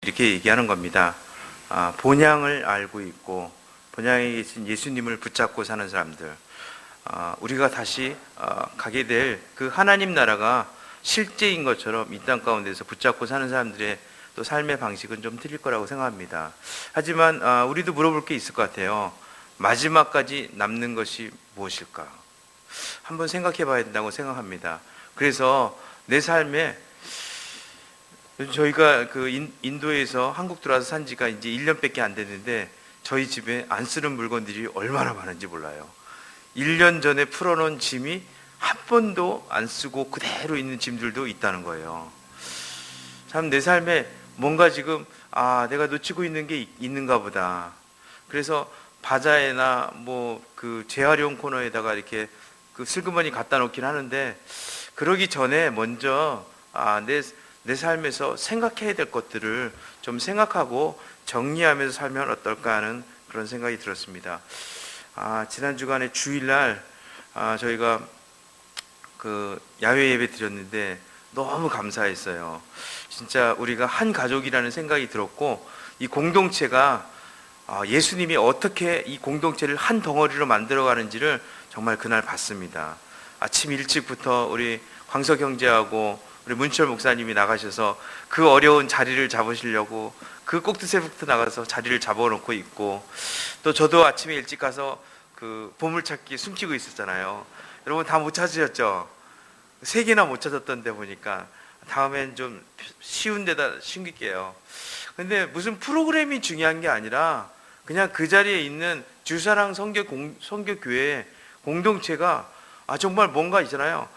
이렇게 얘기하는 겁니다. 본향을 알고 있고 본향에 계신 예수님을 붙잡고 사는 사람들, 우리가 다시 가게 될 그 하나님 나라가 실제인 것처럼 이 땅 가운데서 붙잡고 사는 사람들의 또 삶의 방식은 좀 틀릴 거라고 생각합니다. 하지만 우리도 물어볼 게 있을 것 같아요. 마지막까지 남는 것이 무엇일까? 한번 생각해 봐야 된다고 생각합니다. 그래서 내 삶에, 저희가 그 인도에서 한국 들어와서 산 지가 이제 1년밖에 안 됐는데 저희 집에 안 쓰는 물건들이 얼마나 많은지 몰라요. 1년 전에 풀어놓은 짐이 한 번도 안 쓰고 그대로 있는 짐들도 있다는 거예요. 참 내 삶에 뭔가 지금 내가 놓치고 있는 게 있는가 보다. 그래서 바자회나 뭐 그 재활용 코너에다가 이렇게 그 슬그머니 갖다 놓긴 하는데, 그러기 전에 먼저 내 삶에서 생각해야 될 것들을 좀 생각하고 정리하면서 살면 어떨까 하는 그런 생각이 들었습니다. 지난 주간에 주일날 저희가 그 야외 예배 드렸는데 너무 감사했어요. 진짜 우리가 한 가족이라는 생각이 들었고, 이 공동체가 예수님이 어떻게 이 공동체를 한 덩어리로 만들어 가는지를 정말 그날 봤습니다. 아침 일찍부터 우리 광석 형제하고 우리 문철 목사님이 나가셔서 그 어려운 자리를 잡으시려고 그 꼭두새부터 나가서 자리를 잡아놓고 있고, 또 저도 아침에 일찍 가서 그 보물찾기 숨기고 있었잖아요. 여러분 다 못 찾으셨죠? 3개나 못 찾았던데 보니까 다음엔 좀 쉬운 데다 숨길게요. 근데 무슨 프로그램이 중요한 게 아니라 그냥 그 자리에 있는 주사랑 선교교회 공동체가 정말 뭔가 있잖아요.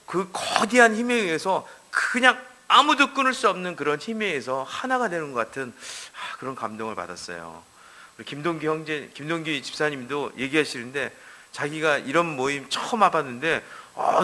그 거대한 힘에 의해서 그냥 아무도 끊을 수 없는 그런 힘에 의해서 하나가 되는 것 같은 그런 감동을 받았어요. 우리 김동기 형제, 김동기 집사님도 얘기하시는데 자기가 이런 모임 처음 와봤는데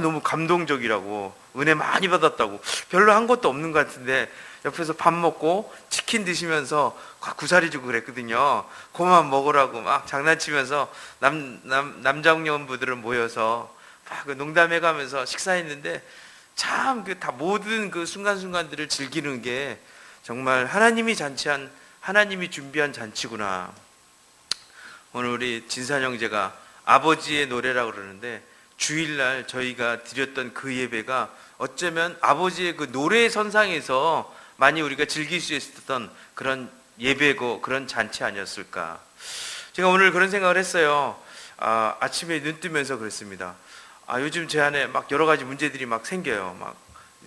너무 감동적이라고, 은혜 많이 받았다고. 별로 한 것도 없는 것 같은데 옆에서 밥 먹고 치킨 드시면서 구사리 주고 그랬거든요. 그만 먹으라고 막 장난치면서 남장년부들은 모여서 막 농담해가면서 식사했는데, 참 그 다 모든 그 순간순간들을 즐기는 게 정말 하나님이 준비한 잔치구나. 오늘 우리 진산 형제가 아버지의 노래라고 그러는데, 주일날 저희가 드렸던 그 예배가 어쩌면 아버지의 그 노래 선상에서 많이 우리가 즐길 수 있었던 그런 예배고 그런 잔치 아니었을까. 제가 오늘 그런 생각을 했어요. 아침에 눈 뜨면서 그랬습니다. 요즘 제 안에 막 여러 가지 문제들이 막 생겨요. 막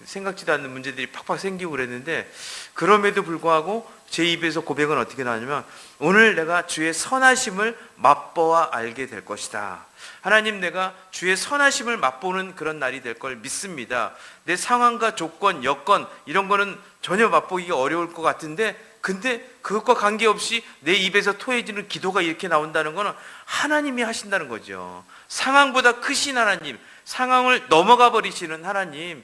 생각지도 않는 문제들이 팍팍 생기고 그랬는데, 그럼에도 불구하고 제 입에서 고백은 어떻게 나오냐면, 오늘 내가 주의 선하심을 맛보아 알게 될 것이다. 하나님, 내가 주의 선하심을 맛보는 그런 날이 될 걸 믿습니다. 내 상황과 조건, 여건 이런 거는 전혀 맛보기가 어려울 것 같은데, 근데 그것과 관계없이 내 입에서 토해지는 기도가 이렇게 나온다는 거는 하나님이 하신다는 거죠. 상황보다 크신 하나님, 상황을 넘어가 버리시는 하나님,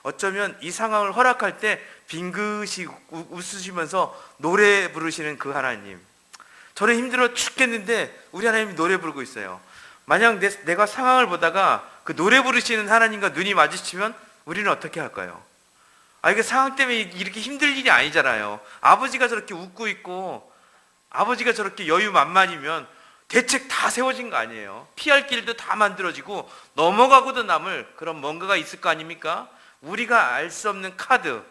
어쩌면 이 상황을 허락할 때 빙긋이 웃으시면서 노래 부르시는 그 하나님. 저는 힘들어 죽겠는데 우리 하나님이 노래 부르고 있어요. 만약 내가 상황을 보다가 그 노래 부르시는 하나님과 눈이 마주치면 우리는 어떻게 할까요? 이게 상황 때문에 이렇게 힘들 일이 아니잖아요. 아버지가 저렇게 웃고 있고 아버지가 저렇게 여유 만만이면 대책 다 세워진 거 아니에요. 피할 길도 다 만들어지고 넘어가고도 남을 그런 뭔가가 있을 거 아닙니까? 우리가 알 수 없는 카드,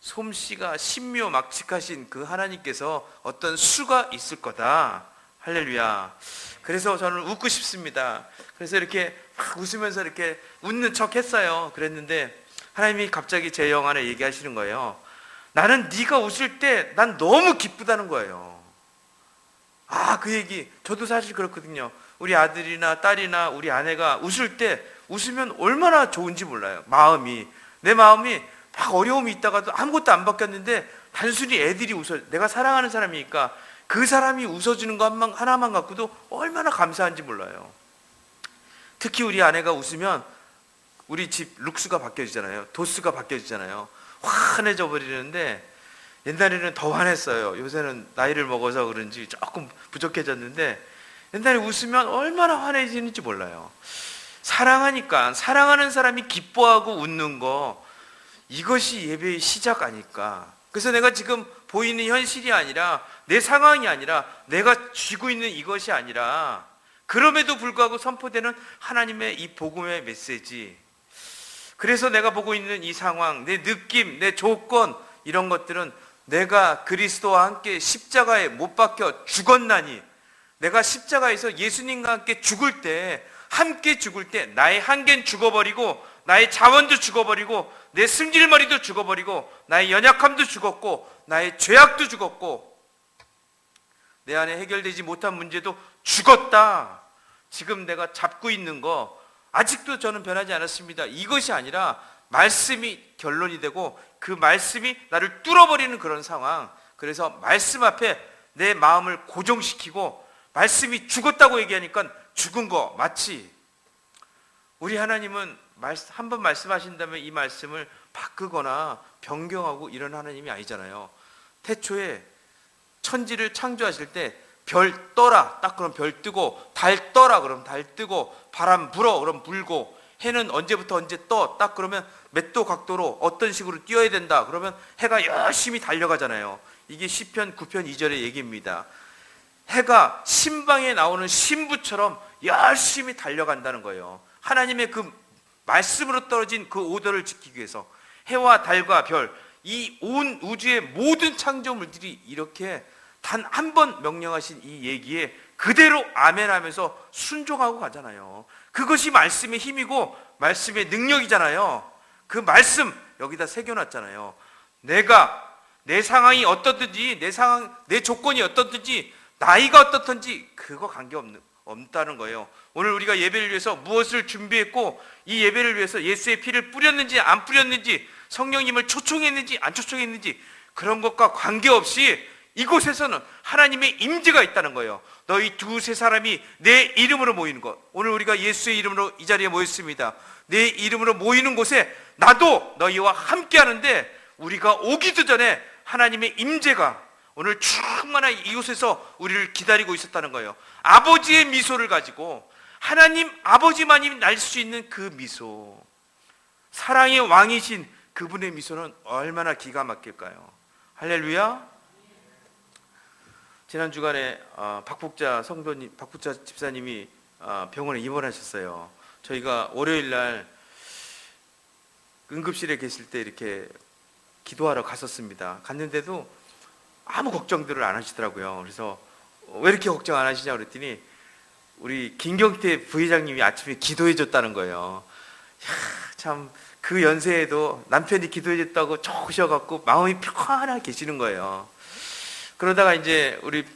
솜씨가 신묘막측하신 그 하나님께서 어떤 수가 있을 거다. 할렐루야. 그래서 저는 웃고 싶습니다. 그래서 이렇게 막 웃으면서 이렇게 웃는 척 했어요. 그랬는데 하나님이 갑자기 제 영 안에 얘기하시는 거예요. 나는 네가 웃을 때 난 너무 기쁘다는 거예요. 그 얘기 저도 사실 그렇거든요. 우리 아들이나 딸이나 우리 아내가 웃을 때 웃으면 얼마나 좋은지 몰라요. 내 마음이 막 어려움이 있다가도 아무것도 안 바뀌었는데 단순히 애들이 내가 사랑하는 사람이니까 그 사람이 웃어주는 것 하나만 갖고도 얼마나 감사한지 몰라요. 특히 우리 아내가 웃으면 우리 집 룩스가 바뀌어지잖아요. 도수가 바뀌어지잖아요. 환해져 버리는데, 옛날에는 더 환했어요. 요새는 나이를 먹어서 그런지 조금 부족해졌는데, 옛날에 웃으면 얼마나 환해지는지 몰라요. 사랑하니까, 사랑하는 사람이 기뻐하고 웃는 거, 이것이 예배의 시작 아닐까. 그래서 내가 지금 보이는 현실이 아니라, 내 상황이 아니라, 내가 쥐고 있는 이것이 아니라, 그럼에도 불구하고 선포되는 하나님의 이 복음의 메시지, 그래서 내가 보고 있는 이 상황, 내 느낌, 내 조건, 이런 것들은 내가 그리스도와 함께 십자가에 못 박혀 죽었나니, 내가 십자가에서 예수님과 함께 죽을 때, 함께 죽을 때 나의 한계는 죽어버리고, 나의 자원도 죽어버리고, 내 승질머리도 죽어버리고, 나의 연약함도 죽었고, 나의 죄악도 죽었고, 내 안에 해결되지 못한 문제도 죽었다. 지금 내가 잡고 있는 거 아직도 저는 변하지 않았습니다. 이것이 아니라 말씀이 결론이 되고, 그 말씀이 나를 뚫어버리는 그런 상황. 그래서 말씀 앞에 내 마음을 고정시키고, 말씀이 죽었다고 얘기하니까 죽은 거 마치, 우리 하나님은 한번 말씀하신다면 이 말씀을 바꾸거나 변경하고 이런 하나님이 아니잖아요. 태초에 천지를 창조하실 때 별 떠라, 딱 그럼 별 뜨고, 달 떠라 그럼 달 뜨고, 바람 불어 그럼 불고, 해는 언제부터 언제 떠, 딱 그러면 몇 도 각도로 어떤 식으로 뛰어야 된다 그러면 해가 열심히 달려가잖아요. 이게 시편 9편 2절의 얘기입니다. 해가 신방에 나오는 신부처럼 열심히 달려간다는 거예요. 하나님의 그 말씀으로 떨어진 그 오더를 지키기 위해서 해와 달과 별, 이 온 우주의 모든 창조물들이 이렇게 단 한 번 명령하신 이 얘기에 그대로 아멘하면서 순종하고 가잖아요. 그것이 말씀의 힘이고 말씀의 능력이잖아요. 그 말씀 여기다 새겨놨잖아요. 내가 내 상황이 어떻든지, 내 조건이 어떻든지, 나이가 어떻든지 그거 관계없다는 거예요. 오늘 우리가 예배를 위해서 무엇을 준비했고, 이 예배를 위해서 예수의 피를 뿌렸는지 안 뿌렸는지, 성령님을 초청했는지 안 초청했는지, 그런 것과 관계없이 이곳에서는 하나님의 임재가 있다는 거예요. 너희 두세 사람이 내 이름으로 모이는 것, 오늘 우리가 예수의 이름으로 이 자리에 모였습니다. 내 이름으로 모이는 곳에 나도 너희와 함께 하는데, 우리가 오기도 전에 하나님의 임재가 오늘 충만한 이곳에서 우리를 기다리고 있었다는 거예요. 아버지의 미소를 가지고, 하나님 아버지만이 날 수 있는 그 미소, 사랑의 왕이신 그분의 미소는 얼마나 기가 막힐까요? 할렐루야. 지난 주간에 박복자 집사님이 병원에 입원하셨어요. 저희가 월요일 날 응급실에 계실 때 이렇게 기도하러 갔었습니다. 갔는데도 아무 걱정들을 안 하시더라고요. 그래서 왜 이렇게 걱정 안 하시냐 그랬더니 우리 김경태 부회장님이 아침에 기도해 줬다는 거예요. 참 그 연세에도 남편이 기도해 줬다고 좋으셔갖고 마음이 편안하게 계시는 거예요. 그러다가 이제 우리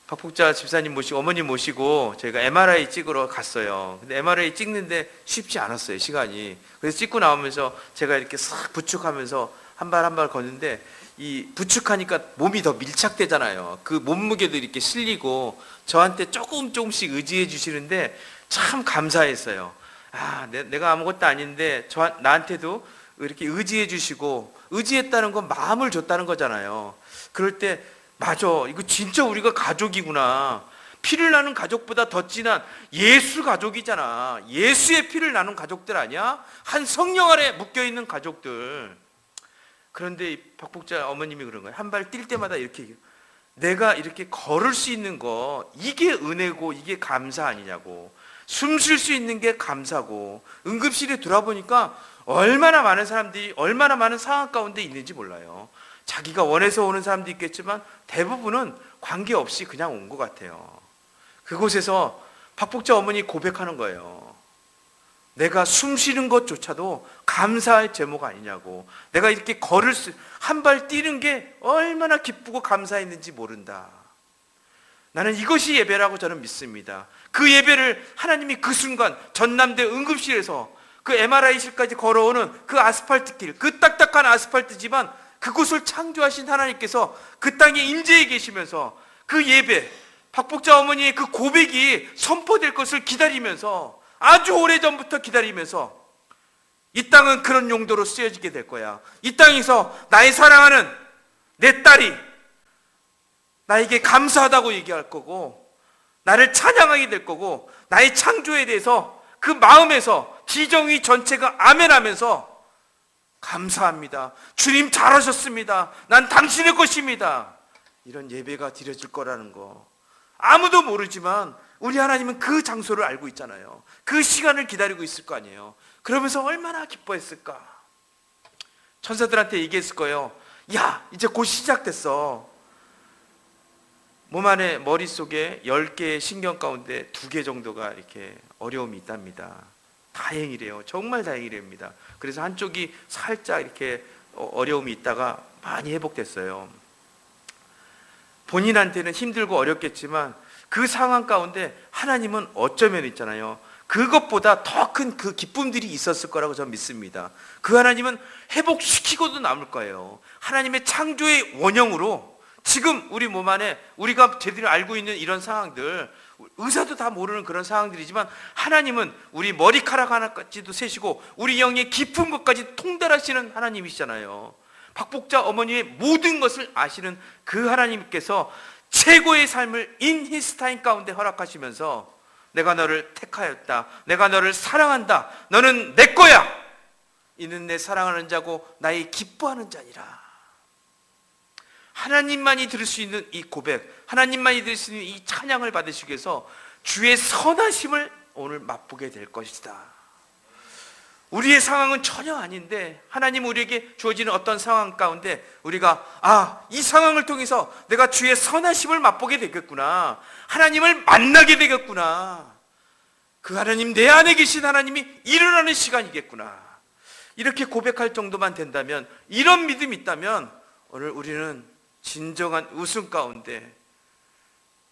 박복자 집사님 모시고 어머님 모시고 저희가 MRI 찍으러 갔어요. 근데 MRI 찍는데 쉽지 않았어요, 시간이. 그래서 찍고 나오면서 제가 이렇게 싹 부축하면서 한 발 한 발 걷는데, 이 부축하니까 몸이 더 밀착되잖아요. 그 몸무게도 이렇게 실리고 저한테 조금씩 의지해 주시는데 참 감사했어요. 내가 아무것도 아닌데 나한테도 이렇게 의지해 주시고, 의지했다는 건 마음을 줬다는 거잖아요. 그럴 때 맞아, 이거 진짜 우리가 가족이구나. 피를 나눈 가족보다 더 진한 예수 가족이잖아. 예수의 피를 나눈 가족들 아니야? 한 성령 아래 묶여있는 가족들. 그런데 박복자 어머님이 그런 거예요. 한 발 뛸 때마다 이렇게, 내가 이렇게 걸을 수 있는 거, 이게 은혜고 이게 감사 아니냐고. 숨 쉴 수 있는 게 감사고. 응급실에 돌아보니까 얼마나 많은 사람들이 얼마나 많은 상황 가운데 있는지 몰라요. 자기가 원해서 오는 사람도 있겠지만 대부분은 관계없이 그냥 온 것 같아요. 그곳에서 박복자 어머니 고백하는 거예요. 내가 숨 쉬는 것조차도 감사할 제목 아니냐고. 내가 이렇게 한 발 뛰는 게 얼마나 기쁘고 감사했는지 모른다. 나는 이것이 예배라고 저는 믿습니다. 그 예배를 하나님이 그 순간 전남대 응급실에서 그 MRI실까지 걸어오는 그 아스팔트 길, 그 딱딱한 아스팔트지만 그곳을 창조하신 하나님께서 그 땅에 임재해 계시면서 그 예배, 박복자 어머니의 그 고백이 선포될 것을 기다리면서, 아주 오래전부터 기다리면서, 이 땅은 그런 용도로 쓰여지게 될 거야. 이 땅에서 나의 사랑하는 내 딸이 나에게 감사하다고 얘기할 거고, 나를 찬양하게 될 거고, 나의 창조에 대해서 그 마음에서 지정의 전체가 아멘하면서 감사합니다. 주님 잘하셨습니다. 난 당신의 것입니다. 이런 예배가 드려질 거라는 거 아무도 모르지만 우리 하나님은 그 장소를 알고 있잖아요. 그 시간을 기다리고 있을 거 아니에요. 그러면서 얼마나 기뻐했을까. 천사들한테 얘기했을 거예요. 야, 이제 곧 시작됐어. 몸 안에 머릿속에 10개의 신경 가운데 2개 정도가 이렇게 어려움이 있답니다. 다행이래요. 정말 다행이랍니다. 그래서 한쪽이 살짝 이렇게 어려움이 있다가 많이 회복됐어요. 본인한테는 힘들고 어렵겠지만 그 상황 가운데 하나님은 어쩌면 있잖아요. 그것보다 더 큰 그 기쁨들이 있었을 거라고 저는 믿습니다. 그 하나님은 회복시키고도 남을 거예요. 하나님의 창조의 원형으로 지금 우리 몸 안에 우리가 제대로 알고 있는 이런 상황들, 의사도 다 모르는 그런 상황들이지만 하나님은 우리 머리카락 하나까지도 세시고 우리 영의 깊은 것까지 통달하시는 하나님이시잖아요. 박복자 어머니의 모든 것을 아시는 그 하나님께서 최고의 삶을 인 히스 타임 가운데 허락하시면서 내가 너를 택하였다. 내가 너를 사랑한다. 너는 내 거야. 이는 내 사랑하는 자고 나의 기뻐하는 자니라. 하나님만이 들을 수 있는 이 고백, 하나님만이 들을 수 있는 이 찬양을 받으시기 위해서 주의 선하심을 오늘 맛보게 될 것이다. 우리의 상황은 전혀 아닌데 하나님 우리에게 주어지는 어떤 상황 가운데 우리가 이 상황을 통해서 내가 주의 선하심을 맛보게 되겠구나. 하나님을 만나게 되겠구나. 그 하나님, 내 안에 계신 하나님이 일어나는 시간이겠구나. 이렇게 고백할 정도만 된다면, 이런 믿음이 있다면 오늘 우리는 진정한 웃음 가운데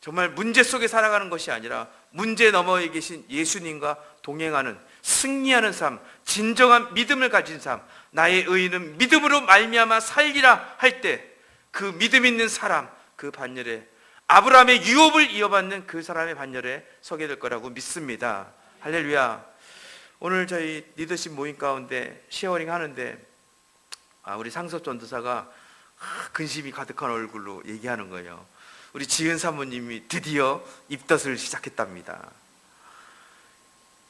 정말 문제 속에 살아가는 것이 아니라 문제 너머에 계신 예수님과 동행하는, 승리하는 삶, 진정한 믿음을 가진 삶, 나의 의인은 믿음으로 말미암아 살리라 할 때 그 믿음 있는 사람, 그 반열에 아브라함의 유업을 이어받는 그 사람의 반열에 서게 될 거라고 믿습니다. 할렐루야. 오늘 저희 리더십 모임 가운데 쉐어링 하는데 우리 상섭 전도사가 근심이 가득한 얼굴로 얘기하는 거예요. 우리 지은 사모님이 드디어 입덧을 시작했답니다.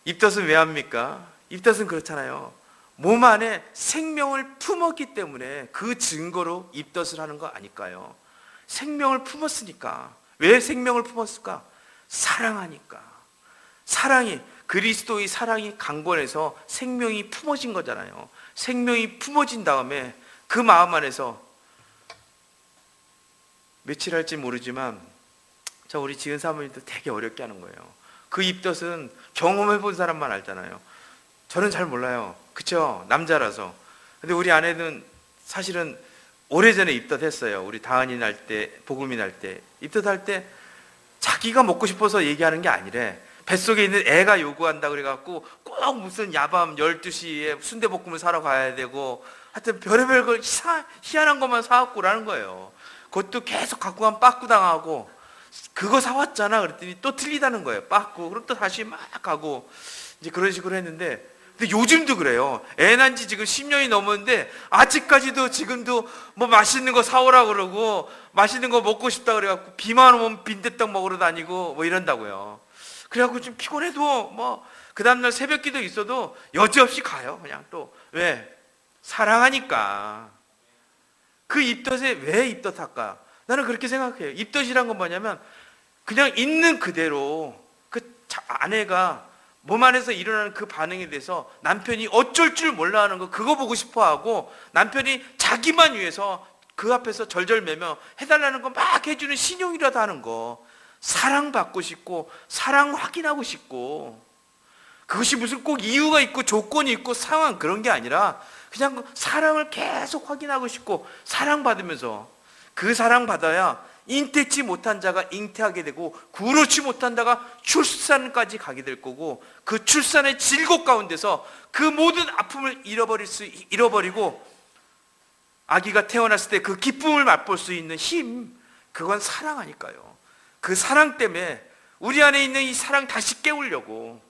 입덧은 왜 합니까? 입덧은 그렇잖아요. 몸 안에 생명을 품었기 때문에 그 증거로 입덧을 하는 거 아닐까요? 생명을 품었으니까. 왜 생명을 품었을까? 사랑하니까. 사랑이, 그리스도의 사랑이 강권해서 생명이 품어진 거잖아요. 생명이 품어진 다음에 그 마음 안에서 며칠 할지 모르지만 우리 지은 사모님도 되게 어렵게 하는 거예요. 그 입덧은 경험해 본 사람만 알잖아요. 저는 잘 몰라요. 그쵸? 남자라서. 근데 우리 아내는 사실은 오래전에 입덧했어요. 우리 다은이 날 때, 복음이 날 때. 입덧할 때 자기가 먹고 싶어서 얘기하는 게 아니래. 뱃속에 있는 애가 요구한다 그래갖고 꼭 무슨 야밤 12시에 순대볶음을 사러 가야 되고 하여튼 별의별 걸 희한한 것만 사갖고 라는 거예요. 그것도 계속 갖고 가면 빠꾸 당하고 그거 사왔잖아 그랬더니 또 틀리다는 거예요. 빠꾸. 그럼 또 다시 막 가고 이제 그런 식으로 했는데, 근데 요즘도 그래요. 애 난 지 지금 10년이 넘었는데 아직까지도 지금도 뭐 맛있는 거 사오라 그러고 맛있는 거 먹고 싶다 그래갖고 비만 오면 빈대떡 먹으러 다니고 뭐 이런다고요. 그래갖고 좀 피곤해도 뭐 그 다음날 새벽기도 있어도 여지없이 가요. 그냥 또 왜? 사랑하니까. 그 입덧에 왜 입덧할까? 나는 그렇게 생각해요. 입덧이란 건 뭐냐면 그냥 있는 그대로 그 아내가 몸 안에서 일어나는 그 반응에 대해서 남편이 어쩔 줄 몰라 하는 거 그거 보고 싶어 하고, 남편이 자기만 위해서 그 앞에서 절절매며 해달라는 거 막 해주는 신용이라도 하는 거, 사랑받고 싶고 사랑 확인하고 싶고, 그것이 무슨 꼭 이유가 있고 조건이 있고 상황 그런 게 아니라 그냥 사랑을 계속 확인하고 싶고 사랑받으면서 그 사랑받아야 잉태치 못한 자가 잉태하게 되고 구로치 못한 자가 출산까지 가게 될 거고, 그 출산의 질곡 가운데서 그 모든 아픔을 잃어버리고 아기가 태어났을 때 그 기쁨을 맛볼 수 있는 힘, 그건 사랑 아닐까요? 그 사랑 때문에 우리 안에 있는 이 사랑 다시 깨우려고,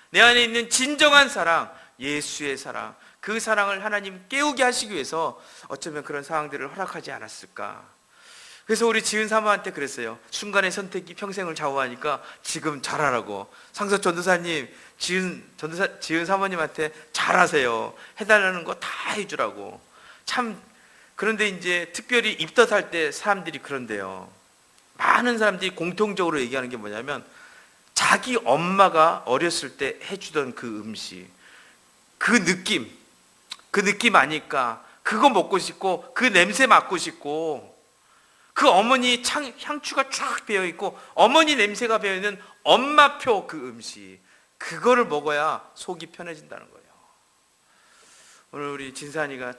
내 안에 있는 진정한 사랑, 예수의 사랑, 그 사랑을 하나님 깨우게 하시기 위해서 어쩌면 그런 상황들을 허락하지 않았을까. 그래서 우리 지은 사모한테 그랬어요. 순간의 선택이 평생을 좌우하니까 지금 잘하라고. 상서 전도사님, 지은 사모님한테 잘하세요. 해달라는 거 다 해주라고. 참, 그런데 이제 특별히 입덧할 때 사람들이 그런데요. 많은 사람들이 공통적으로 얘기하는 게 뭐냐면, 자기 엄마가 어렸을 때 해주던 그 음식, 그 느낌 아니까 그거 먹고 싶고, 그 냄새 맡고 싶고, 그 어머니 향추가 쫙 배어있고 어머니 냄새가 배어있는 엄마표 그 음식, 그거를 먹어야 속이 편해진다는 거예요. 오늘 우리 진산이가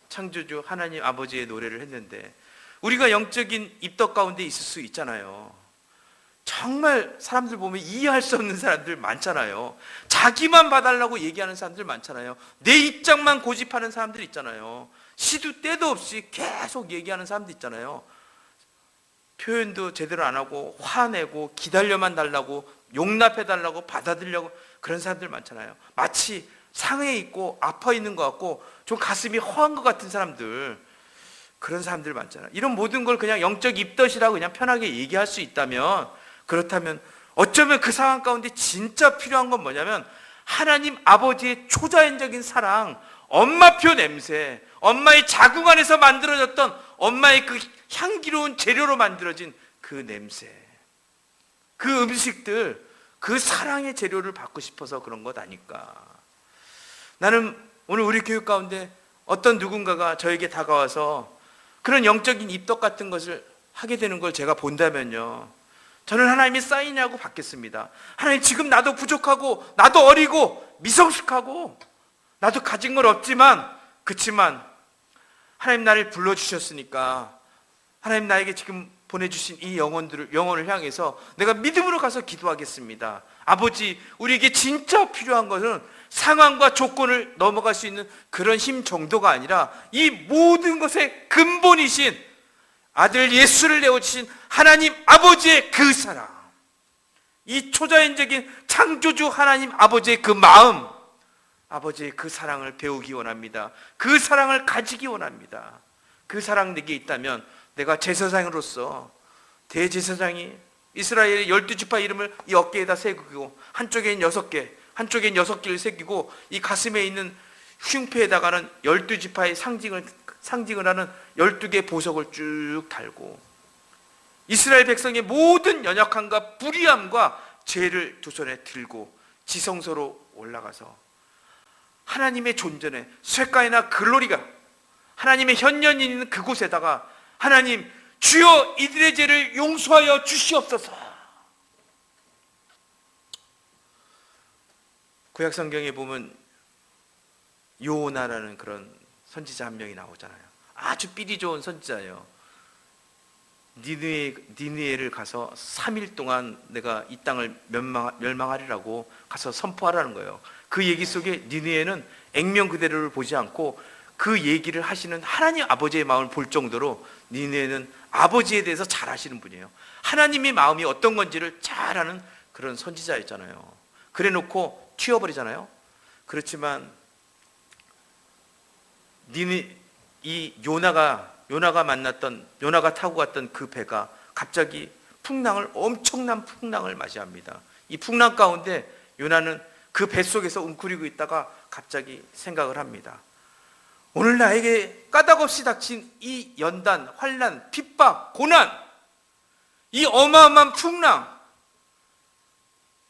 창조주 하나님 아버지의 노래를 했는데, 우리가 영적인 입덧 가운데 있을 수 있잖아요. 정말 사람들 보면 이해할 수 없는 사람들 많잖아요. 자기만 봐달라고 얘기하는 사람들 많잖아요. 내 입장만 고집하는 사람들 있잖아요. 시도 때도 없이 계속 얘기하는 사람들 있잖아요. 표현도 제대로 안 하고 화내고 기다려만 달라고, 용납해달라고, 받아들이려고, 그런 사람들 많잖아요. 마치 상해 있고 아파 있는 것 같고 좀 가슴이 허한 것 같은 사람들, 그런 사람들 많잖아요. 이런 모든 걸 그냥 영적 입덧이라고 그냥 편하게 얘기할 수 있다면, 그렇다면 어쩌면 그 상황 가운데 진짜 필요한 건 뭐냐면, 하나님 아버지의 초자연적인 사랑, 엄마표 냄새, 엄마의 자궁 안에서 만들어졌던 엄마의 그 향기로운 재료로 만들어진 그 냄새, 그 음식들, 그 사랑의 재료를 받고 싶어서 그런 것 아닐까. 나는 오늘 우리 교육 가운데 어떤 누군가가 저에게 다가와서 그런 영적인 입덧 같은 것을 하게 되는 걸 제가 본다면요, 저는 하나님의 사인이라고 받겠습니다. 하나님, 지금 나도 부족하고 나도 어리고 미성숙하고 나도 가진 건 없지만, 그치만 하나님 나를 불러주셨으니까 하나님 나에게 지금 보내주신 이 영혼을 향해서 내가 믿음으로 가서 기도하겠습니다. 아버지, 우리에게 진짜 필요한 것은 상황과 조건을 넘어갈 수 있는 그런 힘 정도가 아니라 이 모든 것의 근본이신 아들 예수를 내어주신 하나님 아버지의 그 사랑, 이 초자연적인 창조주 하나님 아버지의 그 마음, 아버지의 그 사랑을 배우기 원합니다. 그 사랑을 가지기 원합니다. 그 사랑 내게 있다면 내가 제사장으로서, 대제사장이 이스라엘의 12지파 이름을 이 어깨에다 새기고, 한쪽엔 6개, 한쪽엔 6개를 새기고, 이 가슴에 있는 흉패에다가는 12지파의 상징을 하는 12개 보석을 쭉 달고, 이스라엘 백성의 모든 연약함과 불의함과 죄를 두 손에 들고 지성소로 올라가서 하나님의 존전에 쇠가이나 글로리가 하나님의 현년이 있는 그곳에다가, 하나님, 주여 이들의 죄를 용서하여 주시옵소서. 구약 성경에 보면 요나라는 그런 선지자 한 명이 나오잖아요. 아주 삘이 좋은 선지자예요. 니느웨를 가서 3일 동안 내가 이 땅을 멸망하리라고 가서 선포하라는 거예요. 그 얘기 속에 니느웨는 액면 그대로를 보지 않고 그 얘기를 하시는 하나님 아버지의 마음을 볼 정도로, 니느웨는 아버지에 대해서 잘 아시는 분이에요. 하나님의 마음이 어떤 건지를 잘 아는 그런 선지자였잖아요. 그래 놓고 튀어버리잖아요. 그렇지만 이 요나가 타고 갔던 그 배가 갑자기 엄청난 풍랑을 맞이합니다. 이 풍랑 가운데 요나는 그 뱃속에서 웅크리고 있다가 갑자기 생각을 합니다. 오늘 나에게 까닭없이 닥친 이 연단, 환난, 핍박, 고난, 이 어마어마한 풍랑,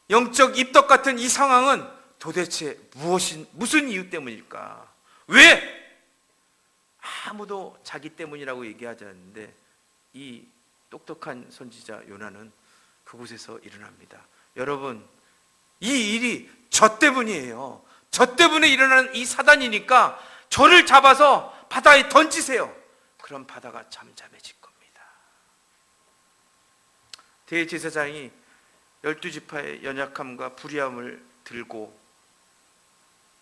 영적 입덧 같은 이 상황은 도대체 무슨 이유 때문일까? 왜? 아무도 자기 때문이라고 얘기하지 않는데 이 똑똑한 선지자 요나는 그곳에서 일어납니다. 여러분, 이 일이 저 때문이에요. 저 때문에 일어나는 이 사단이니까 저를 잡아서 바다에 던지세요. 그럼 바다가 잠잠해질 겁니다. 대제사장이 12지파의 연약함과 불의함을 들고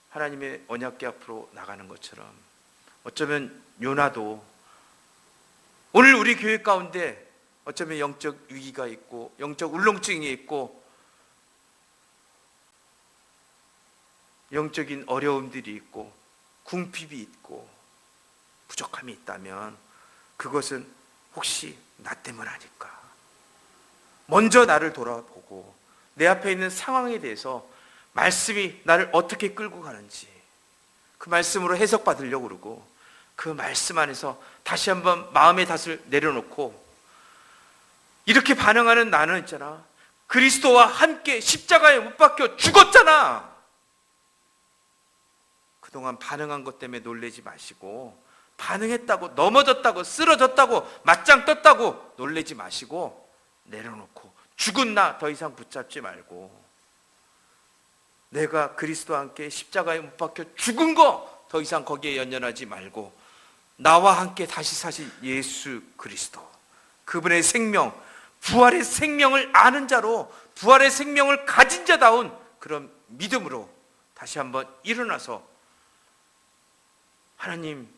하나님의 언약궤 앞으로 나가는 것처럼, 어쩌면 요나도 오늘 우리 교회 가운데 어쩌면 영적 위기가 있고 영적 울렁증이 있고 영적인 어려움들이 있고 궁핍이 있고 부족함이 있다면, 그것은 혹시 나 때문 아닐까? 먼저 나를 돌아보고 내 앞에 있는 상황에 대해서 말씀이 나를 어떻게 끌고 가는지 그 말씀으로 해석받으려고 그러고, 그 말씀 안에서 다시 한번 마음의 닷을 내려놓고 이렇게 반응하는 나는 있잖아, 그리스도와 함께 십자가에 못 박혀 죽었잖아. 그동안 반응한 것 때문에 놀라지 마시고, 반응했다고, 넘어졌다고, 쓰러졌다고, 맞짱 떴다고 놀라지 마시고, 내려놓고 죽은 나 더 이상 붙잡지 말고, 내가 그리스도와 함께 십자가에 못 박혀 죽은 거 더 이상 거기에 연연하지 말고, 나와 함께 다시 사실 예수 그리스도, 그분의 생명, 부활의 생명을 아는 자로, 부활의 생명을 가진 자다운 그런 믿음으로 다시 한번 일어나서 하나님,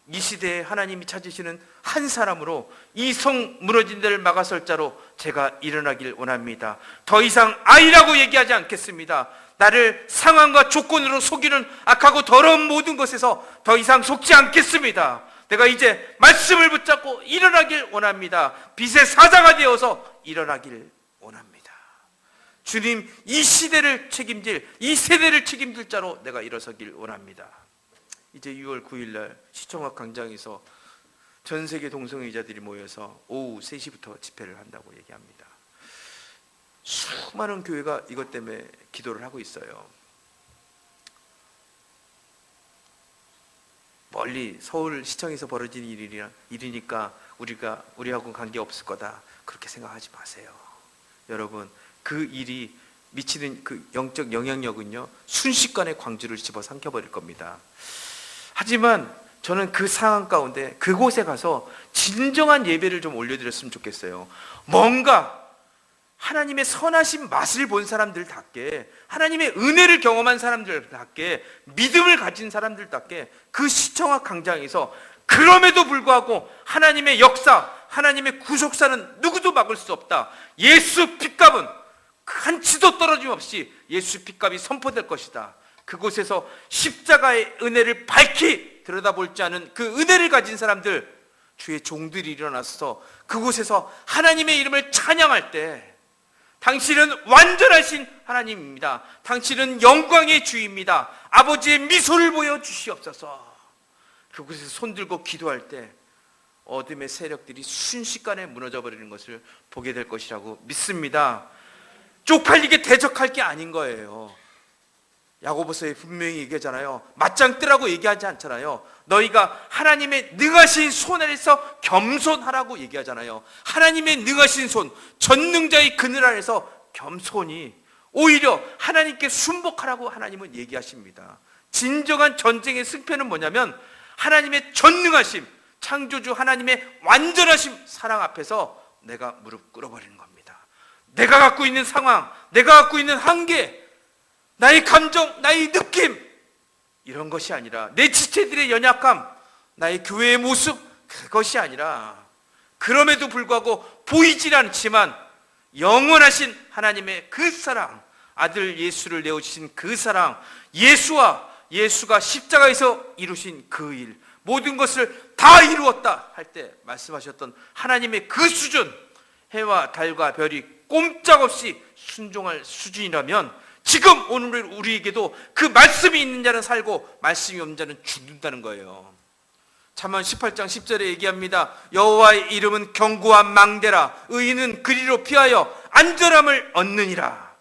이 시대에 하나님이 찾으시는 한 사람으로 이 성 무너진 데를 막아설 자로 제가 일어나길 원합니다. 더 이상 아이라고 얘기하지 않겠습니다. 나를 상황과 조건으로 속이는 악하고 더러운 모든 것에서 더 이상 속지 않겠습니다. 내가 이제 말씀을 붙잡고 일어나길 원합니다. 빛의 사자가 되어서 일어나길 원합니다. 주님, 이 시대를 책임질, 이 세대를 책임질 자로 내가 일어서길 원합니다. 이제 6월 9일 날 시청학 광장에서 전 세계 동성애자들이 모여서 오후 3시부터 집회를 한다고 얘기합니다. 수많은 교회가 이것 때문에 기도를 하고 있어요. 멀리 서울 시청에서 벌어진 일이니까 우리하고는 관계없을 거다, 그렇게 생각하지 마세요. 여러분, 그 일이 미치는 그 영적 영향력은요, 순식간에 광주를 집어삼켜버릴 겁니다. 하지만 저는 그 상황 가운데 그곳에 가서 진정한 예배를 좀 올려드렸으면 좋겠어요. 뭔가 하나님의 선하신 맛을 본 사람들답게, 하나님의 은혜를 경험한 사람들답게, 믿음을 가진 사람들답게 그 시청학 광장에서, 그럼에도 불구하고 하나님의 역사, 하나님의 구속사는 누구도 막을 수 없다, 예수 핏값은 한치도 떨어짐 없이 예수 핏값이 선포될 것이다, 그곳에서 십자가의 은혜를 밝히 들여다볼지 않은 그 은혜를 가진 사람들, 주의 종들이 일어나서 그곳에서 하나님의 이름을 찬양할 때, 당신은 완전하신 하나님입니다, 당신은 영광의 주입니다, 아버지의 미소를 보여주시옵소서, 그곳에서 손들고 기도할 때 어둠의 세력들이 순식간에 무너져버리는 것을 보게 될 것이라고 믿습니다. 쪽팔리게 대적할 게 아닌 거예요. 야고보서에 분명히 얘기하잖아요. 맞짱 뜨라고 얘기하지 않잖아요. 너희가 하나님의 능하신 손 아래서 겸손하라고 얘기하잖아요. 하나님의 능하신 손, 전능자의 그늘 아래서 겸손히, 오히려 하나님께 순복하라고 하나님은 얘기하십니다. 진정한 전쟁의 승패는 뭐냐면 하나님의 전능하심, 창조주 하나님의 완전하심, 사랑 앞에서 내가 무릎 꿇어버리는 겁니다. 내가 갖고 있는 상황, 내가 갖고 있는 한계, 나의 감정, 나의 느낌, 이런 것이 아니라, 내 지체들의 연약함, 나의 교회의 모습, 그것이 아니라, 그럼에도 불구하고 보이질 않지만 영원하신 하나님의 그 사랑, 아들 예수를 내어주신 그 사랑, 예수가 십자가에서 이루신 그 일, 모든 것을 다 이루었다 할 때 말씀하셨던 하나님의 그 수준, 해와 달과 별이 꼼짝없이 순종할 수준이라면, 지금 오늘 우리에게도 그 말씀이 있는 자는 살고 말씀이 없는 자는 죽는다는 거예요. 잠언 18장 10절에 얘기합니다. 여호와의 이름은 견고한 망대라, 의인은 그리로 피하여 안전함을 얻느니라.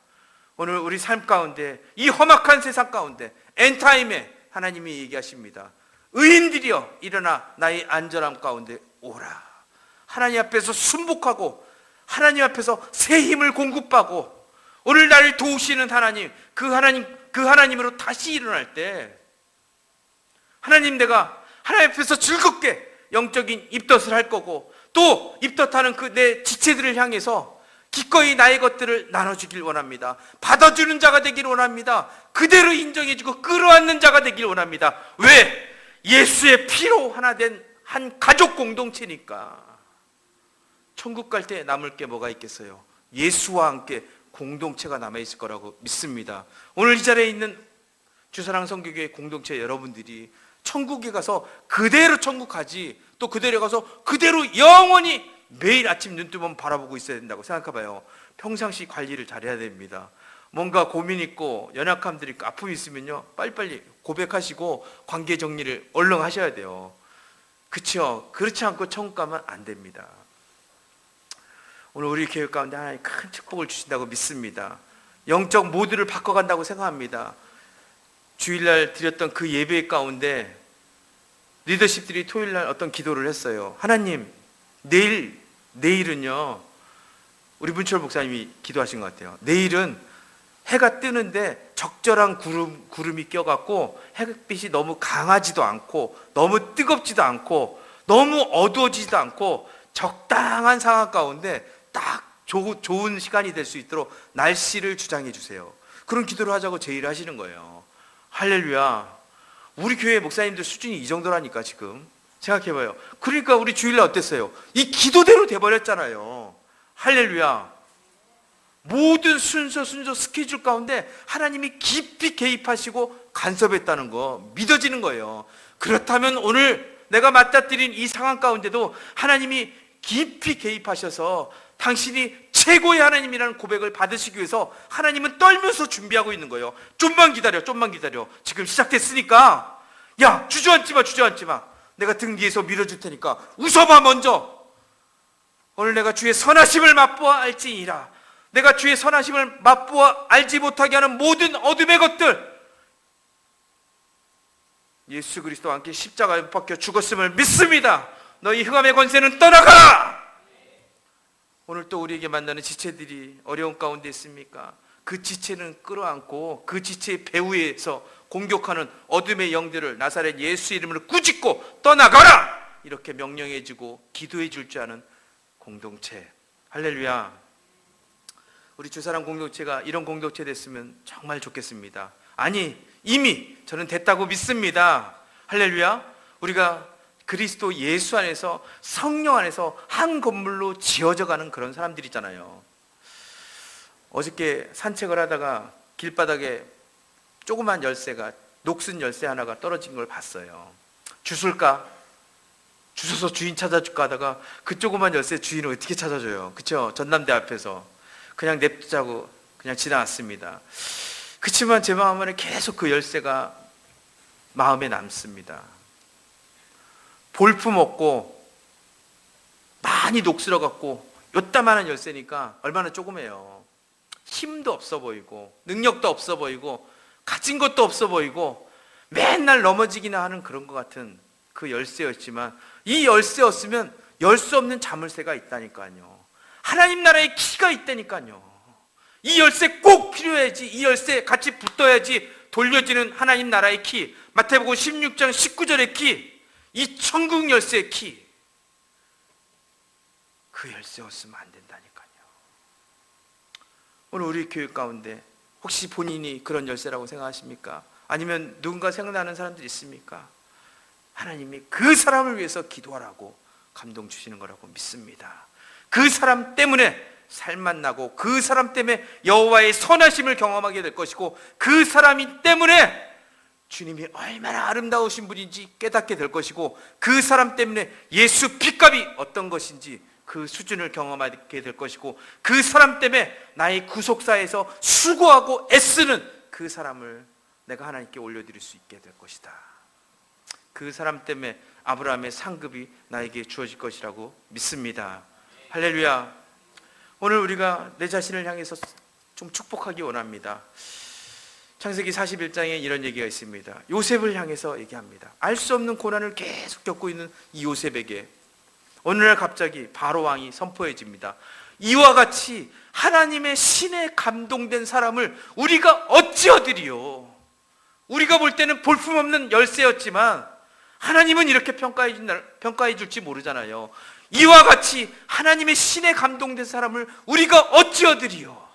오늘 우리 삶 가운데, 이 험악한 세상 가운데, 엔타임에 하나님이 얘기하십니다. 의인들이여 일어나 나의 안전함 가운데 오라. 하나님 앞에서 순복하고 하나님 앞에서 새 힘을 공급하고, 오늘 나를 도우시는 하나님, 그 하나님으로 다시 일어날 때, 하나님, 내가 하나님 앞에서 즐겁게 영적인 입덧을 할 거고, 또 입덧하는 그 내 지체들을 향해서 기꺼이 나의 것들을 나눠주길 원합니다. 받아주는 자가 되길 원합니다. 그대로 인정해주고 끌어안는 자가 되길 원합니다. 왜? 예수의 피로 하나 된 한 가족 공동체니까. 천국 갈 때 남을 게 뭐가 있겠어요? 예수와 함께 공동체가 남아있을 거라고 믿습니다. 오늘 이 자리에 있는 주사랑 성교교회 공동체 여러분들이 천국에 가서 그대로 천국 가지, 또 그대로 가서 그대로 영원히 매일 아침 눈 뜨면 바라보고 있어야 된다고 생각해봐요. 평상시 관리를 잘해야 됩니다. 뭔가 고민 있고 연약함들 있고 아픔이 있으면요, 빨리빨리 고백하시고 관계 정리를 얼른 하셔야 돼요. 그렇죠? 그렇지 않고 천국 가면 안 됩니다. 오늘 우리 교회 가운데 하나님 큰 축복을 주신다고 믿습니다. 영적 모드를 바꿔간다고 생각합니다. 주일날 드렸던 그 예배 가운데 리더십들이 토요일날 어떤 기도를 했어요. 하나님, 내일은요, 우리 문철 목사님이 기도하신 것 같아요. 내일은 해가 뜨는데 적절한 구름이 껴갖고 햇빛이 너무 강하지도 않고 너무 뜨겁지도 않고 너무 어두워지지도 않고 적당한 상황 가운데 딱 좋은 시간이 될 수 있도록 날씨를 주장해 주세요. 그런 기도를 하자고 제의를 하시는 거예요. 할렐루야. 우리 교회 목사님들 수준이 이 정도라니까. 지금 생각해봐요. 그러니까 우리 주일날 어땠어요? 이 기도대로 돼버렸잖아요. 할렐루야. 모든 순서 스케줄 가운데 하나님이 깊이 개입하시고 간섭했다는 거 믿어지는 거예요. 그렇다면 오늘 내가 맞닥뜨린 이 상황 가운데도 하나님이 깊이 개입하셔서 당신이 최고의 하나님이라는 고백을 받으시기 위해서 하나님은 떨면서 준비하고 있는 거예요. 좀만 기다려. 지금 시작됐으니까 야, 주저앉지 마. 내가 등 뒤에서 밀어줄 테니까 웃어봐 먼저. 오늘 내가 주의 선하심을 맛보아 알지니라. 내가 주의 선하심을 맛보아 알지 못하게 하는 모든 어둠의 것들, 예수 그리스도와 함께 십자가에 못 박혀 죽었음을 믿습니다. 너희 흑암의 권세는 떠나가라. 오늘 또 우리에게 만나는 지체들이 어려운 가운데 있습니까? 그 지체는 끌어안고 그 지체의 배후에서 공격하는 어둠의 영들을 나사렛 예수 이름으로 꾸짖고 떠나가라! 이렇게 명령해주고 기도해 줄 줄 아는 공동체. 할렐루야. 우리 주사람 공동체가 이런 공동체 됐으면 정말 좋겠습니다. 아니, 이미 저는 됐다고 믿습니다. 할렐루야. 우리가 그리스도 예수 안에서, 성령 안에서 한 건물로 지어져 가는 그런 사람들이잖아요. 어저께 산책을 하다가 길바닥에 조그만 열쇠가, 녹슨 열쇠 하나가 떨어진 걸 봤어요. 주술까? 주워서 주인 찾아줄까 하다가 그 조그만 열쇠 주인을 어떻게 찾아줘요? 그쵸? 전남대 앞에서 그냥 냅두자고 그냥 지나갔습니다. 그치만 제 마음에는 계속 그 열쇠가 마음에 남습니다. 볼품 없고 많이 녹슬어갖고 요따만한 열쇠니까 얼마나 조그매요. 힘도 없어 보이고 능력도 없어 보이고 가진 것도 없어 보이고 맨날 넘어지기나 하는 그런 것 같은 그 열쇠였지만, 이 열쇠였으면 열 수 없는 자물쇠가 있다니까요. 하나님 나라의 키가 있다니까요. 이 열쇠 꼭 필요해야지. 이 열쇠 같이 붙어야지 돌려지는 하나님 나라의 키, 마태복음 16장 19절의 키, 이 천국 열쇠의 키, 그 열쇠 없으면 안 된다니까요. 오늘 우리 교회 가운데 혹시 본인이 그런 열쇠라고 생각하십니까? 아니면 누군가 생각나는 사람들이 있습니까? 하나님이 그 사람을 위해서 기도하라고 감동 주시는 거라고 믿습니다. 그 사람 때문에 살만 나고 그 사람 때문에 여호와의 선하심을 경험하게 될 것이고 그 사람이 때문에 주님이 얼마나 아름다우신 분인지 깨닫게 될 것이고 그 사람 때문에 예수 핏값이 어떤 것인지 그 수준을 경험하게 될 것이고 그 사람 때문에 나의 구속사에서 수고하고 애쓰는 그 사람을 내가 하나님께 올려드릴 수 있게 될 것이다. 그 사람 때문에 아브라함의 상급이 나에게 주어질 것이라고 믿습니다. 할렐루야. 오늘 우리가 내 자신을 향해서 좀 축복하기 원합니다. 창세기 41장에 이런 얘기가 있습니다. 요셉을 향해서 얘기합니다. 알 수 없는 고난을 계속 겪고 있는 이 요셉에게 어느 날 갑자기 바로 왕이 선포해집니다. 이와 같이 하나님의 신에 감동된 사람을 우리가 어찌 얻으리요. 우리가 볼 때는 볼품없는 열쇠였지만 하나님은 이렇게 평가해 줄지 모르잖아요. 이와 같이 하나님의 신에 감동된 사람을 우리가 어찌 얻으리요.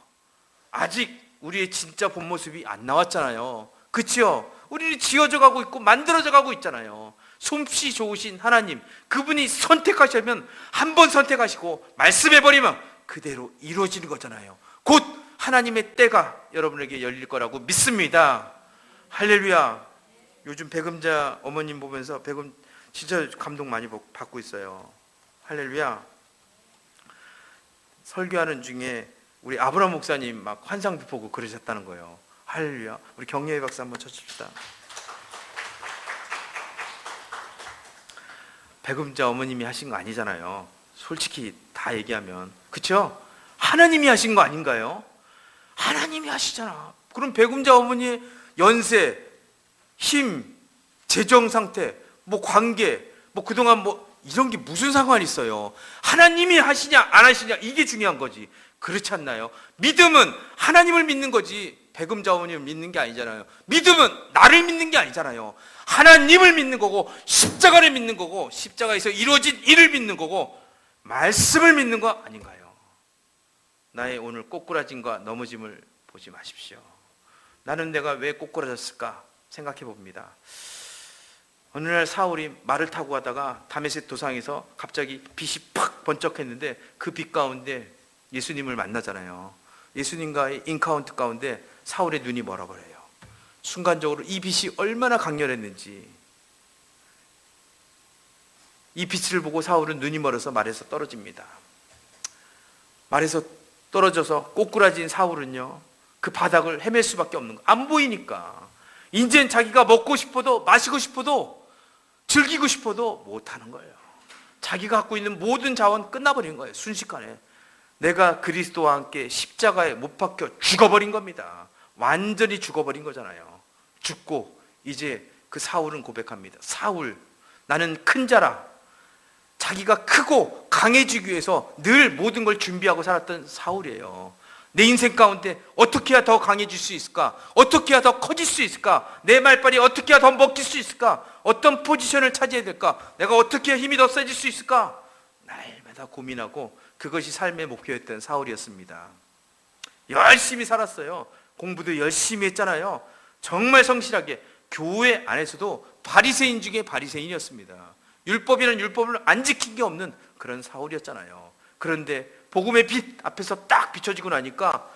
아직 우리의 진짜 본 모습이 안 나왔잖아요. 그치요? 우리는 지어져 가고 있고 만들어져 가고 있잖아요. 솜씨 좋으신 하나님, 그분이 선택하시면 한 번 선택하시고 말씀해버리면 그대로 이루어지는 거잖아요. 곧 하나님의 때가 여러분에게 열릴 거라고 믿습니다. 할렐루야. 요즘 백음자 어머님 보면서 진짜 감동 많이 받고 있어요. 할렐루야. 설교하는 중에 우리 아브라함 목사님 막 환상도 보고 그러셨다는 거예요. 할렐루야. 우리 경례의 박수 한번 쳐줍시다. 백음자 어머님이 하신 거 아니잖아요. 솔직히 다 얘기하면. 그쵸? 하나님이 하신 거 아닌가요? 하나님이 하시잖아. 그럼 백음자 어머니의 연세, 힘, 재정 상태, 뭐 관계, 뭐 그동안 뭐 이런 게 무슨 상관이 있어요? 하나님이 하시냐 안 하시냐 이게 중요한 거지. 그렇지 않나요? 믿음은 하나님을 믿는 거지 백음자 어머님을 믿는 게 아니잖아요. 믿음은 나를 믿는 게 아니잖아요. 하나님을 믿는 거고 십자가를 믿는 거고 십자가에서 이루어진 일을 믿는 거고 말씀을 믿는 거 아닌가요? 나의 오늘 꼬꾸라짐과 넘어짐을 보지 마십시오. 나는 내가 왜 꼬꾸라졌을까 생각해 봅니다. 어느 날 사울이 말을 타고 가다가 다메섹 도상에서 갑자기 빛이 팍 번쩍했는데 그 빛 가운데 예수님을 만나잖아요. 예수님과의 인카운트 가운데 사울의 눈이 멀어버려요. 순간적으로 이 빛이 얼마나 강렬했는지, 이 빛을 보고 사울은 눈이 멀어서 말에서 떨어집니다. 말에서 떨어져서 꼬꾸라진 사울은요, 그 바닥을 헤맬 수밖에 없는 거예요. 안 보이니까. 이젠 자기가 먹고 싶어도 마시고 싶어도 즐기고 싶어도 못하는 거예요. 자기가 갖고 있는 모든 자원 끝나버린 거예요. 순식간에. 내가 그리스도와 함께 십자가에 못 박혀 죽어버린 겁니다. 완전히 죽어버린 거잖아요. 죽고 이제 그 사울은 고백합니다. 사울, 나는 큰 자라. 자기가 크고 강해지기 위해서 늘 모든 걸 준비하고 살았던 사울이에요. 내 인생 가운데 어떻게 해야 더 강해질 수 있을까? 어떻게 해야 더 커질 수 있을까? 내 말빨이 어떻게 해야 더 먹힐 수 있을까? 어떤 포지션을 차지해야 될까? 내가 어떻게 해야 힘이 더 세질 수 있을까? 날마다 고민하고 그것이 삶의 목표였던 사울이었습니다. 열심히 살았어요. 공부도 열심히 했잖아요. 정말 성실하게. 교회 안에서도 바리새인 중에 바리새인이었습니다. 율법이라는 율법을 안 지킨 게 없는 그런 사울이었잖아요. 그런데 복음의 빛 앞에서 딱 비춰지고 나니까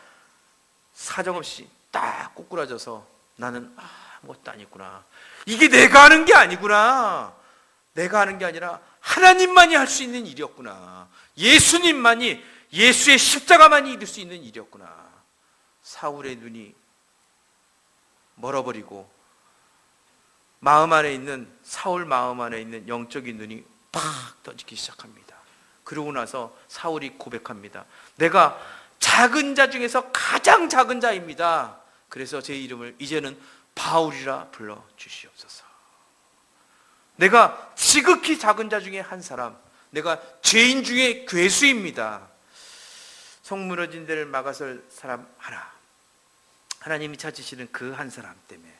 사정없이 딱 꼬꾸라져서 나는 아무것도 아니구나. 이게 내가 하는 게 아니구나. 내가 하는 게 아니라 하나님만이 할 수 있는 일이었구나. 예수님만이, 예수의 십자가만이 이룰 수 있는 일이었구나. 사울의 눈이 멀어버리고 마음 안에 있는, 사울 마음 안에 있는 영적인 눈이 팍 떠지기 시작합니다. 그러고 나서 사울이 고백합니다. 내가 작은 자 중에서 가장 작은 자입니다. 그래서 제 이름을 이제는 바울이라 불러 주시옵소서. 내가 지극히 작은 자 중에 한 사람, 내가 죄인 중에 괴수입니다. 성 무너진 데를 막아설 사람 하나, 하나님이 찾으시는 그 한 사람 때문에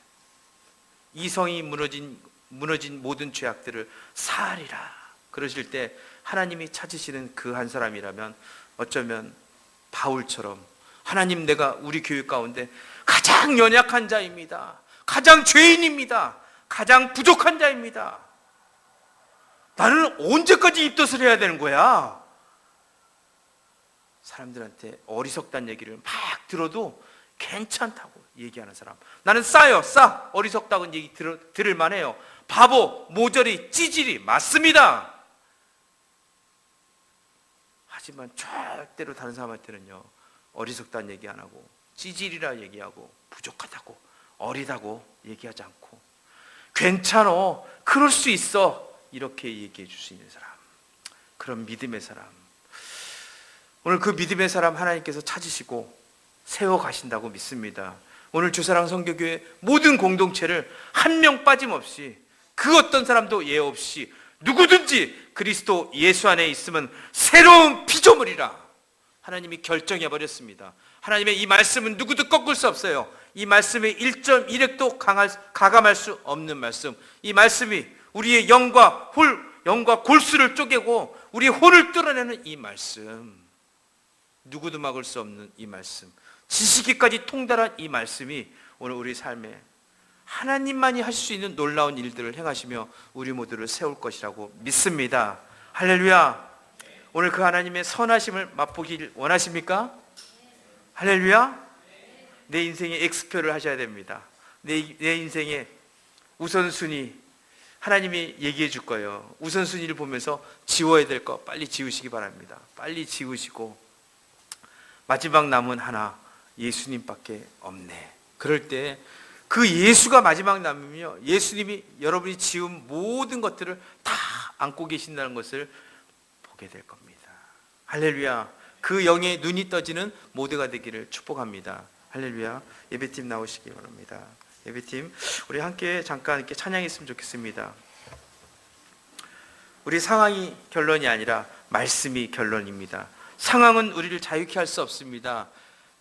이 성이 무너진 모든 죄악들을 사하리라 그러실 때 하나님이 찾으시는 그 한 사람이라면 어쩌면 바울처럼 하나님, 내가 우리 교회 가운데 가장 연약한 자입니다. 가장 죄인입니다. 가장 부족한 자입니다. 나는 언제까지 입덧을 해야 되는 거야? 사람들한테 어리석다는 얘기를 막 들어도 괜찮다고 얘기하는 사람. 나는 싸. 어리석다는 얘기 들을 만해요. 바보, 모조리, 찌질이 맞습니다. 하지만 절대로 다른 사람한테는요, 어리석다는 얘기 안 하고 찌질이라 얘기하고 부족하다고 어리다고 얘기하지 않고 괜찮어, 그럴 수 있어, 이렇게 얘기해 줄 수 있는 사람, 그런 믿음의 사람. 오늘 그 믿음의 사람 하나님께서 찾으시고 세워가신다고 믿습니다. 오늘 주사랑 성교교회 모든 공동체를 한 명 빠짐없이, 그 어떤 사람도 예 없이 누구든지 그리스도 예수 안에 있으면 새로운 피조물이라 하나님이 결정해 버렸습니다. 하나님의 이 말씀은 누구도 꺾을 수 없어요. 이 말씀의 1.1핵도 가감할 수 없는 말씀. 이 말씀이 우리의 영과 골수를 쪼개고 우리의 혼을 뚫어내는 이 말씀, 누구도 막을 수 없는 이 말씀, 지식기까지 통달한 이 말씀이 오늘 우리 삶에 하나님만이 하실 수 있는 놀라운 일들을 행하시며 우리 모두를 세울 것이라고 믿습니다. 할렐루야. 오늘 그 하나님의 선하심을 맛보길 원하십니까? 할렐루야. 내 인생에 X표를 하셔야 됩니다. 내 인생에 우선순위 하나님이 얘기해 줄 거예요. 우선순위를 보면서 지워야 될 거 빨리 지우시기 바랍니다. 빨리 지우시고 마지막 남은 하나 예수님밖에 없네. 그럴 때 그 예수가 마지막 남으면요, 예수님이 여러분이 지은 모든 것들을 다 안고 계신다는 것을 보게 될 겁니다. 할렐루야. 그 영의 눈이 떠지는 모두가 되기를 축복합니다. 할렐루야. 예배팀 나오시기 바랍니다. 예배팀, 우리 함께 잠깐 이렇게 찬양했으면 좋겠습니다. 우리 상황이 결론이 아니라 말씀이 결론입니다. 상황은 우리를 자유케 할 수 없습니다.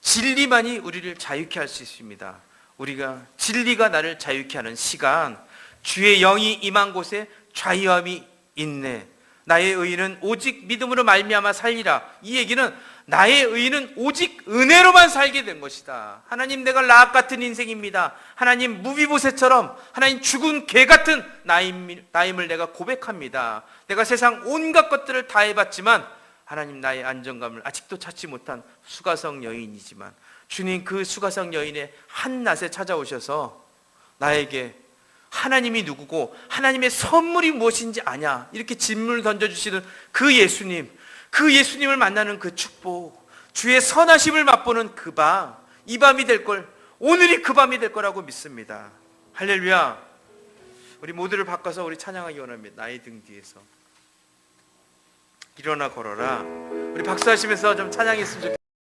진리만이 우리를 자유케 할 수 있습니다. 우리가 진리가 나를 자유케 하는 시간, 주의 영이 임한 곳에 자유함이 있네. 나의 의는 오직 믿음으로 말미암아 살리라. 이 얘기는 나의 의는 오직 은혜로만 살게 된 것이다. 하나님, 내가 락 같은 인생입니다. 하나님, 무비보셋처럼 하나님 죽은 개 같은 나임을 내가 고백합니다. 내가 세상 온갖 것들을 다 해봤지만 하나님, 나의 안정감을 아직도 찾지 못한 수가성 여인이지만 주님, 그 수가성 여인의 한낮에 찾아오셔서 나에게 하나님이 누구고 하나님의 선물이 무엇인지 아냐, 이렇게 질문을 던져주시는 그 예수님, 그 예수님을 만나는 그 축복, 주의 선하심을 맛보는 그 밤, 이 밤이 될 걸, 오늘이 그 밤이 될 거라고 믿습니다. 할렐루야. 우리 모두를 바꿔서 우리 찬양하기 원합니다. 나의 등 뒤에서 일어나 걸어라. 우리 박수하시면서 좀 찬양했으면 좋겠습니다.